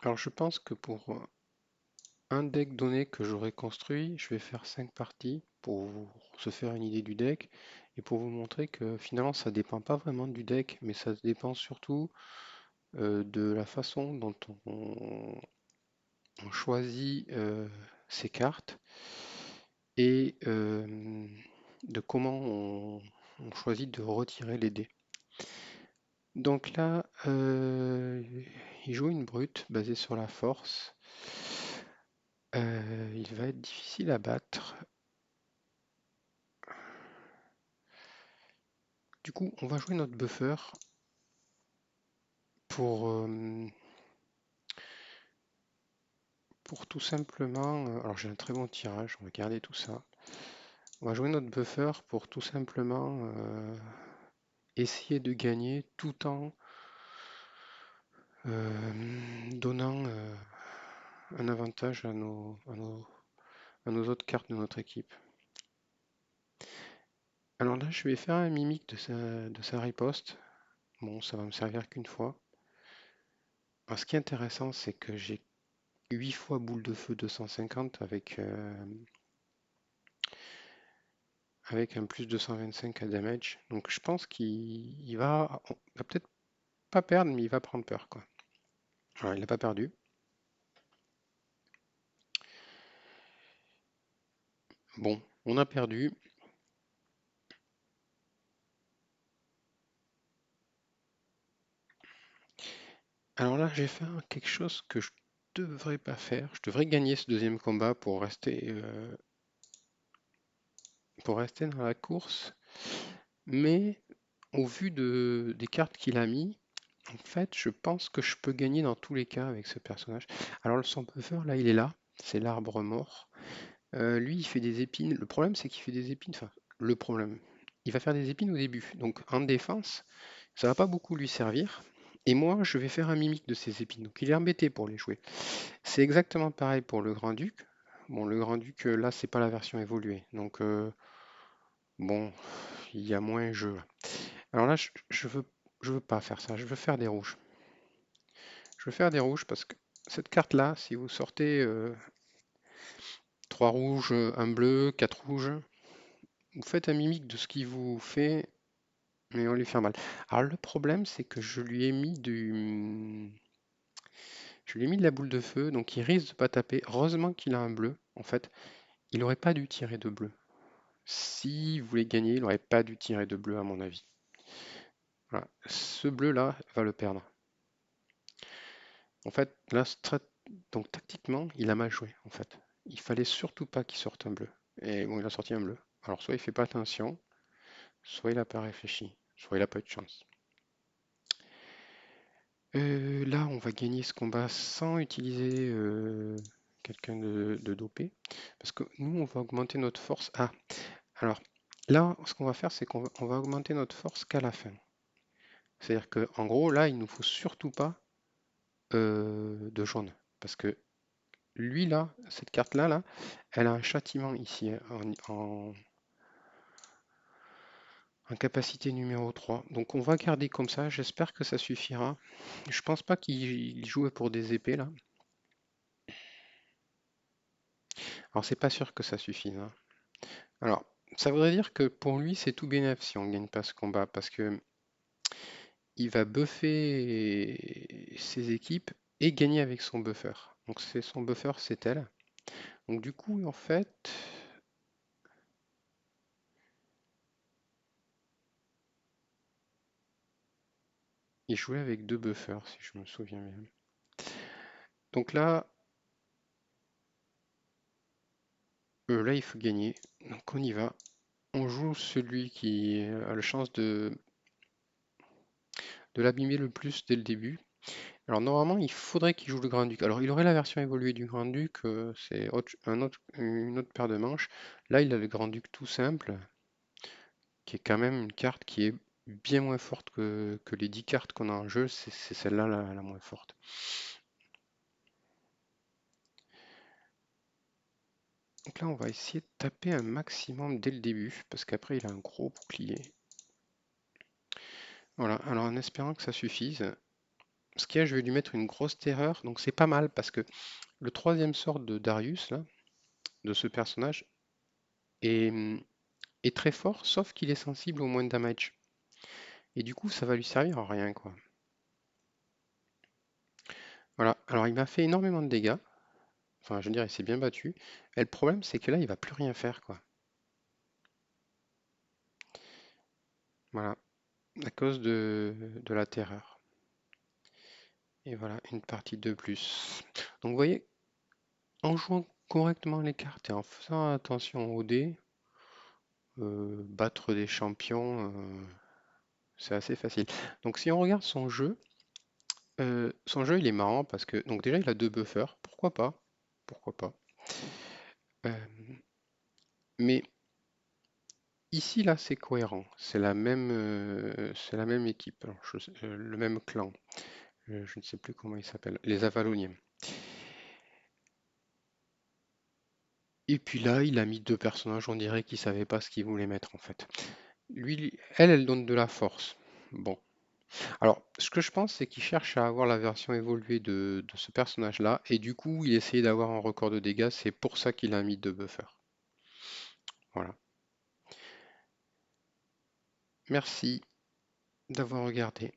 Alors je pense que pour un deck donné que j'aurais construit, je vais faire 5 parties pour se faire une idée du deck et pour vous montrer que finalement ça dépend pas vraiment du deck, mais ça dépend surtout de la façon dont on choisit ses cartes et de comment on choisit de retirer les dés. Donc là, il joue une brute basée sur la force. Il va être difficile à battre. Du coup, on va jouer notre buffer pour, pour tout simplement. Alors j'ai un très bon tirage, on va garder tout ça. On va jouer notre buffer pour tout simplement essayer de gagner tout en donnant un avantage à nos autres cartes de notre équipe. Alors là, je vais faire un mimique de sa riposte. Bon, ça va me servir qu'une fois. Alors, ce qui est intéressant, c'est que j'ai 8 fois boule de feu 250 avec un plus 225 à damage. Donc je pense qu'il va peut-être pas perdre, mais il va prendre peur, quoi. Alors, il n'a pas perdu. Bon, on a perdu. Alors là, j'ai fait quelque chose que je devrais pas faire. Je devrais gagner ce deuxième combat pour rester dans la course. Mais au vu des cartes qu'il a mis, en fait, je pense que je peux gagner dans tous les cas avec ce personnage. Alors le son buffer, là, il est là. C'est l'arbre mort. Lui, il fait des épines. Le problème, c'est qu'il fait des épines. Enfin, le problème, il va faire des épines au début. Donc en défense, ça va pas beaucoup lui servir. Et moi, je vais faire un mimique de ces épines. Donc il est embêté pour les jouer. C'est exactement pareil pour le Grand-Duc. Bon, le Grand-Duc, là, c'est pas la version évoluée. Donc, bon, il y a moins de jeu. Alors là, je veux pas faire ça. Je veux faire des rouges. Je veux faire des rouges parce que cette carte-là, si vous sortez 3 rouges, un bleu, 4 rouges, vous faites un mimique de ce qu'il vous fait, mais on lui fait mal. Alors le problème, c'est que je lui ai mis de la boule de feu, donc il risque de pas taper. Heureusement qu'il a un bleu, en fait. Il aurait pas dû tirer de bleu. S'il voulait gagner, il n'aurait pas dû tirer de bleu, à mon avis. Voilà. Ce bleu-là va le perdre. En fait, là, donc tactiquement, il a mal joué, en fait. Il fallait surtout pas qu'il sorte un bleu. Et bon, il a sorti un bleu. Alors, soit il fait pas attention, soit il a pas réfléchi, soit il a pas eu de chance. Là, on va gagner ce combat sans utiliser quelqu'un de dopé. Parce que nous, on va augmenter notre force. Ah, alors, là, ce qu'on va faire, c'est qu'on va augmenter notre force qu'à la fin. C'est-à-dire qu'en gros, là, il nous faut surtout pas de jaune. Parce que lui, là, cette carte-là, là, elle a un châtiment ici, hein, en capacité numéro 3. Donc on va garder comme ça, j'espère que ça suffira. Je pense pas qu'il jouait pour des épées, là. Alors c'est pas sûr que ça suffise, hein. Alors, ça voudrait dire que pour lui, c'est tout bénef si on gagne pas ce combat, parce que il va buffer ses équipes et gagner avec son buffer. Donc c'est son buffer, c'est elle. Donc du coup, en fait, il jouait avec 2 buffers, si je me souviens bien. Donc là, il faut gagner. Donc on y va. On joue celui qui a la chance de l'abîmer le plus dès le début. Alors normalement, il faudrait qu'il joue le Grand-Duc. Alors il aurait la version évoluée du Grand-Duc, c'est une autre paire de manches. Là, il a le Grand-Duc tout simple, qui est quand même une carte qui est bien moins forte que les 10 cartes qu'on a en jeu. C'est celle-là la moins forte. Donc là, on va essayer de taper un maximum dès le début, parce qu'après, il a un gros bouclier. Voilà, alors en espérant que ça suffise, ce qu'il y a, je vais lui mettre une grosse terreur, donc c'est pas mal parce que le troisième sort de Darius, là, de ce personnage, est, est très fort, sauf qu'il est sensible au moins de damage. Et du coup, ça va lui servir à rien, quoi. Voilà, alors il m'a fait énormément de dégâts, enfin, je veux dire, il s'est bien battu. Et le problème, c'est que là, il va plus rien faire, quoi. Voilà, à cause de la terreur. Et voilà, une partie de plus. Donc, vous voyez, en jouant correctement les cartes et en faisant attention aux dés, battre des champions, c'est assez facile. Donc si on regarde son jeu il est marrant parce que donc déjà il a deux buffers, pourquoi pas? Pourquoi pas? Euh, mais ici là c'est cohérent, c'est la même équipe, alors, le même clan. Je ne sais plus comment il s'appelle, les Avaloniens. Et puis là il a mis deux personnages, on dirait qu'il savait pas ce qu'il voulait mettre en fait. Elle donne de la force. Bon. Alors, ce que je pense, c'est qu'il cherche à avoir la version évoluée de ce personnage-là, et du coup, il essayait d'avoir un record de dégâts, c'est pour ça qu'il a mis deux buffers. Voilà. Merci d'avoir regardé.